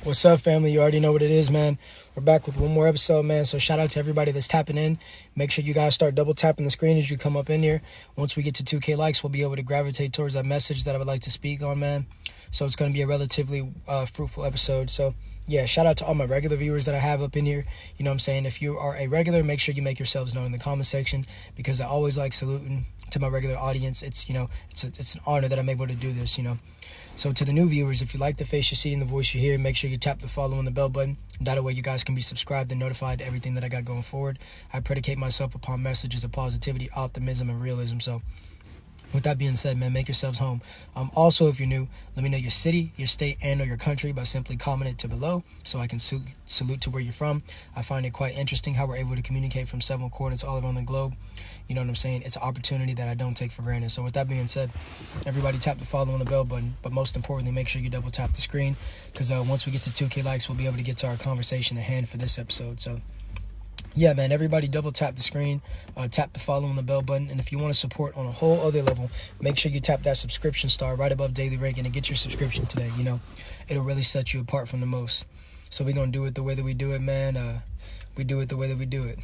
What's up, family? You already know what it is, man. We're back with one more episode, man. So shout out to everybody that's tapping in. Make sure you guys start double tapping the screen as you come up in here. Once we get to 2K likes, we'll be able to gravitate towards that message that I would like to speak on, man. So it's going to be a relatively fruitful episode. So yeah, shout out to all my regular viewers that I have up in here. You know what I'm saying? If you are a regular, make sure you make yourselves known in the comment section, because I always like saluting to my regular audience. It's an honor that I'm able to do this, So to the new viewers, if you like the face you see and the voice you hear, make sure you tap the follow and the bell button. That way you guys can be subscribed and notified to everything that I got going forward. I predicate myself upon messages of positivity, optimism, and realism. So with that being said, man, make yourselves home. Also, if you're new, let me know your city, your state, and or your country by simply commenting to below so I can salute to where you're from. I find it quite interesting how we're able to communicate from several corners all around the globe. You know what I'm saying? It's an opportunity that I don't take for granted. So with that being said, everybody tap the follow and the bell button. But most importantly, make sure you double tap the screen, because once we get to 2K likes, we'll be able to get to our conversation at hand for this episode. So yeah, man, everybody double tap the screen, tap the follow and the bell button. And if you want to support on a whole other level, make sure you tap that subscription star right above daily ranking and get your subscription today. It'll really set you apart from the most. So we're going to do it the way that we do it, man. We do it the way that we do it.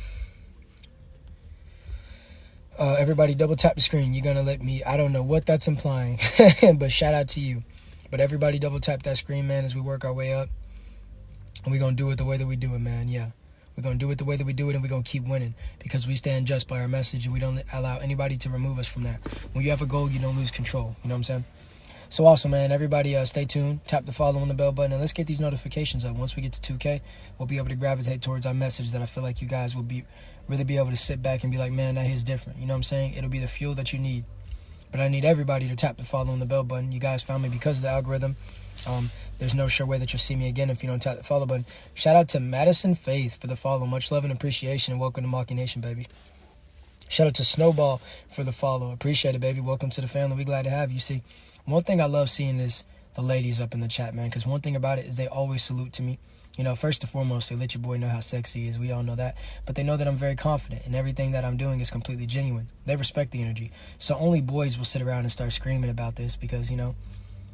Everybody double tap the screen. You're going to let me, I don't know what that's implying, but shout out to you. But everybody double tap that screen, man, as we work our way up. And we're going to do it the way that we do it, man. Yeah. We're going to do it the way that we do it, and we're going to keep winning, because we stand just by our message, and we don't allow anybody to remove us from that. When you have a goal, you don't lose control. You know what I'm saying? So also, man, everybody stay tuned. Tap the follow and the bell button, and let's get these notifications up. Once we get to 2K, we'll be able to gravitate towards our message that I feel like you guys will really be able to sit back and be like, man, that is different. You know what I'm saying? It'll be the fuel that you need. But I need everybody to tap the follow and the bell button. You guys found me because of the algorithm. There's no sure way that you'll see me again if you don't tap the follow button. Shout out to Madison Faith for the follow. Much love and appreciation, and welcome to Maki Nation, baby. Shout out to Snowball for the follow. Appreciate it, baby. Welcome to the family. We glad to have you. See, one thing I love seeing is the ladies up in the chat, man, because one thing about it is they always salute to me. First and foremost, they let your boy know how sexy he is. We all know that. But they know that I'm very confident, and everything that I'm doing is completely genuine. They respect the energy. So only boys will sit around and start screaming about this because,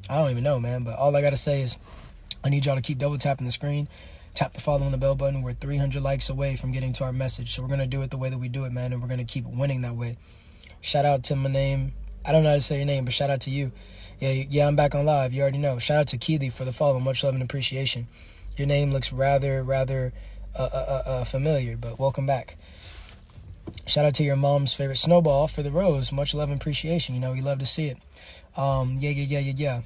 I don't even know, man. But all I got to say is I need y'all to keep double tapping the screen. Tap the follow and the bell button. We're 300 likes away from getting to our message. So we're going to do it the way that we do it, man. And we're going to keep winning that way. Shout out to my name. I don't know how to say your name, but shout out to you. Yeah, I'm back on live. You already know. Shout out to Keely for the follow. Much love and appreciation. Your name looks rather familiar, but welcome back. Shout out to your mom's favorite Snowball for the rose. Much love and appreciation. We love to see it. Yeah.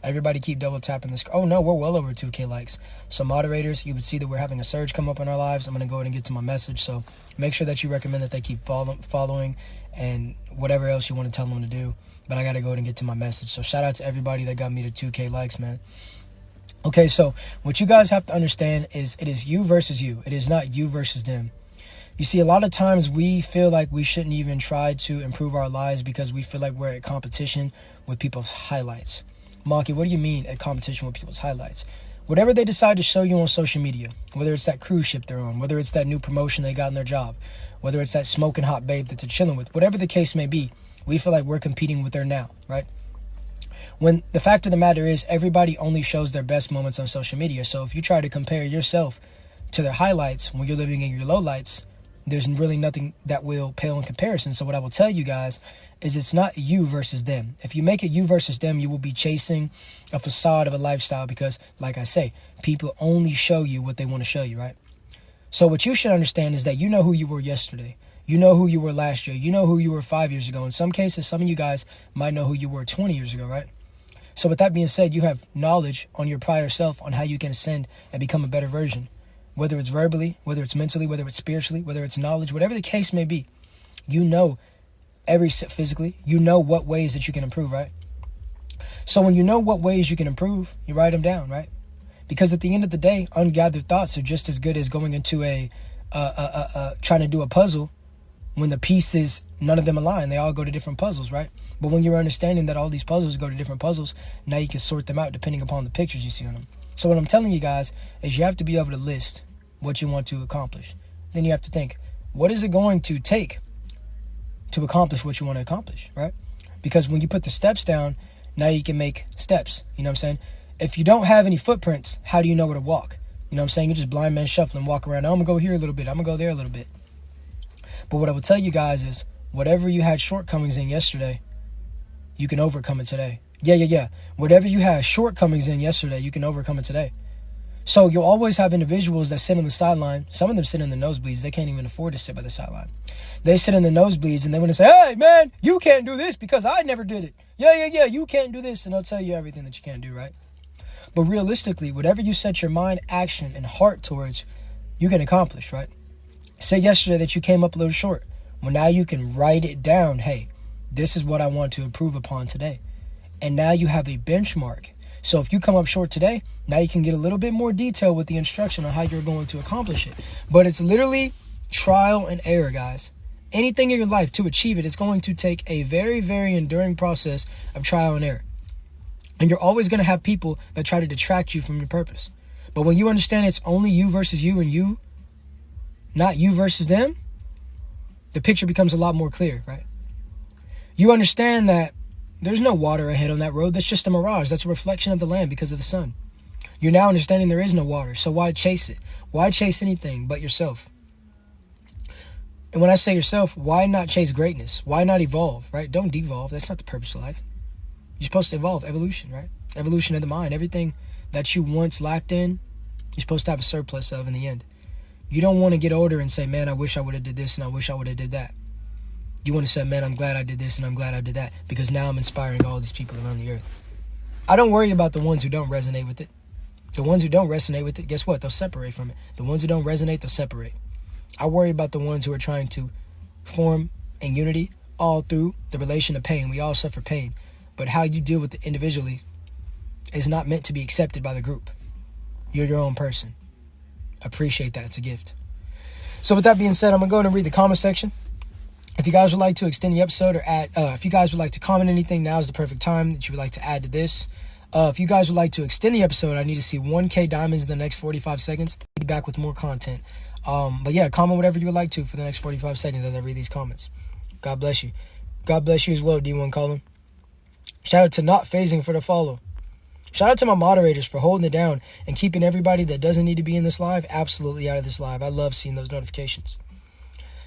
Everybody keep double tapping this. Oh no, we're well over 2K likes. So moderators, you would see that we're having a surge come up in our lives. I'm going to go ahead and get to my message. So make sure that you recommend that they keep following and whatever else you want to tell them to do. But I got to go ahead and get to my message. So shout out to everybody that got me to 2K likes, man. Okay, so what you guys have to understand is it is you versus you. It is not you versus them. You see, a lot of times we feel like we shouldn't even try to improve our lives because we feel like we're at competition with people's highlights. Maki, what do you mean at competition with people's highlights? Whatever they decide to show you on social media, whether it's that cruise ship they're on, whether it's that new promotion they got in their job, whether it's that smoking hot babe that they're chilling with, whatever the case may be, we feel like we're competing with their now, right? When the fact of the matter is everybody only shows their best moments on social media. So if you try to compare yourself to their highlights when you're living in your lowlights, there's really nothing that will pale in comparison. So what I will tell you guys is it's not you versus them. If you make it you versus them, you will be chasing a facade of a lifestyle because, like I say, people only show you what they want to show you, right? So what you should understand is that you know who you were yesterday. You know who you were last year. You know who you were 5 years ago. In some cases, some of you guys might know who you were 20 years ago, right? So with that being said, you have knowledge on your prior self on how you can ascend and become a better version. Whether it's verbally, whether it's mentally, whether it's spiritually, whether it's knowledge, whatever the case may be, you know physically, you know what ways that you can improve, right? So when you know what ways you can improve, you write them down, right? Because at the end of the day, ungathered thoughts are just as good as going into trying to do a puzzle when the pieces, none of them align. They all go to different puzzles, right? But when you're understanding that all these puzzles go to different puzzles, now you can sort them out depending upon the pictures you see on them. So what I'm telling you guys is you have to be able to list what you want to accomplish. Then you have to think, what is it going to take to accomplish what you want to accomplish, right? Because when you put the steps down, now you can make steps. You know what I'm saying? If you don't have any footprints, how do you know where to walk? You know what I'm saying? You just blind man shuffling, walk around. I'm going to go here a little bit. I'm going to go there a little bit. But what I will tell you guys is whatever you had shortcomings in yesterday, you can overcome it today. Yeah. Whatever you had shortcomings in yesterday, you can overcome it today. So you'll always have individuals that sit on the sideline. Some of them sit in the nosebleeds. They can't even afford to sit by the sideline. They sit in the nosebleeds and they want to say, hey, man, you can't do this because I never did it. Yeah, you can't do this. And they'll tell you everything that you can't do, right? But realistically, whatever you set your mind, action, and heart towards, you can accomplish, right? Say yesterday that you came up a little short. Well, now you can write it down. Hey, this is what I want to improve upon today. And now you have a benchmark. So if you come up short today, now you can get a little bit more detail with the instruction on how you're going to accomplish it. But it's literally trial and error, guys. Anything in your life to achieve it, it's going to take a very, very enduring process of trial and error. And you're always going to have people that try to detract you from your purpose. But when you understand it's only you versus you and you, not you versus them, the picture becomes a lot more clear, right? You understand that there's no water ahead on that road. That's just a mirage. That's a reflection of the land because of the sun. You're now understanding there is no water. So why chase it? Why chase anything but yourself? And when I say yourself, why not chase greatness? Why not evolve, right? Don't devolve. That's not the purpose of life. You're supposed to evolve. Evolution, right? Evolution of the mind. Everything that you once lacked in, you're supposed to have a surplus of in the end. You don't want to get older and say, man, I wish I would have did this and I wish I would have did that. You want to say, man, I'm glad I did this and I'm glad I did that because now I'm inspiring all these people around the earth. I don't worry about the ones who don't resonate with it. The ones who don't resonate with it, guess what? They'll separate from it. The ones who don't resonate, they'll separate. I worry about the ones who are trying to form in unity all through the relation of pain. We all suffer pain. But how you deal with it individually is not meant to be accepted by the group. You're your own person. Appreciate that. It's a gift. So with that being said, I'm going to go ahead and read the comment section. If you guys would like to extend the episode or add, if you guys would like to comment anything, now is the perfect time that you would like to add to this. If you guys would like to extend the episode, I need to see 1K diamonds in the next 45 seconds. I'll be back with more content. But yeah, comment whatever you would like to for the next 45 seconds as I read these comments. God bless you. God bless you as well, D1 Colin. Shout out to Not Phasing for the follow. Shout out to my moderators for holding it down and keeping everybody that doesn't need to be in this live absolutely out of this live. I love seeing those notifications.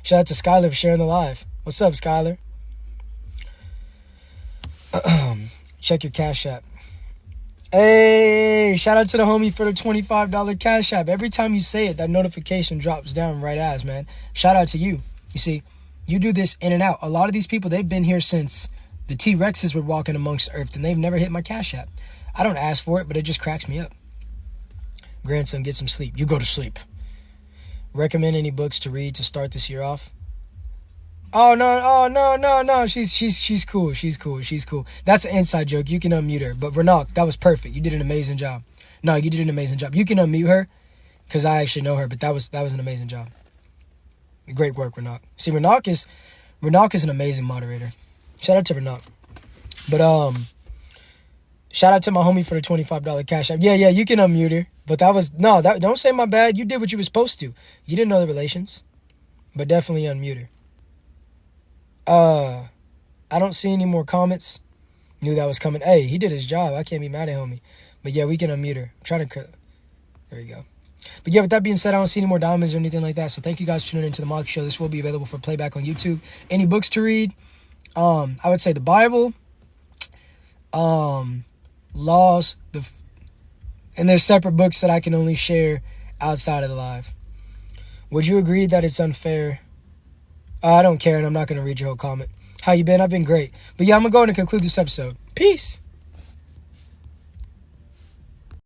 Shout out to Skylar for sharing the live. What's up, Skylar? Check your Cash App. Hey, shout out to the homie for the $25 Cash App. Every time you say it, that notification drops down right as, man. Shout out to you. You see, you do this in and out. A lot of these people, they've been here since the T-Rexes were walking amongst Earth, and they've never hit my Cash App. I don't ask for it, but it just cracks me up. Grandson, get some sleep. You go to sleep. Recommend any books to read to start this year off? Oh no. She's cool. She's cool. That's an inside joke. You can unmute her. But Renak, that was perfect. You did an amazing job. No, you did an amazing job. You can unmute her because I actually know her, but that was an amazing job. Great work, Renak. See, Renak is an amazing moderator. Shout out to Renak. But shout out to my homie for the $25 Cash App. Yeah, you can unmute her. But don't say my bad. You did what you were supposed to. You didn't know the relations. But definitely unmute her. I don't see any more comments. Knew that was coming. Hey, he did his job. I can't be mad at homie. But yeah, we can unmute her. I'm trying to... There we go. But yeah, with that being said, I don't see any more diamonds or anything like that. So thank you guys for tuning into the Mock Show. This will be available for playback on YouTube. Any books to read? I would say the Bible. Laws. And there's separate books that I can only share outside of the live. Would you agree that it's unfair? I don't care, and I'm not going to read your whole comment. How you been? I've been great. But yeah, I'm going to go ahead and conclude this episode. Peace.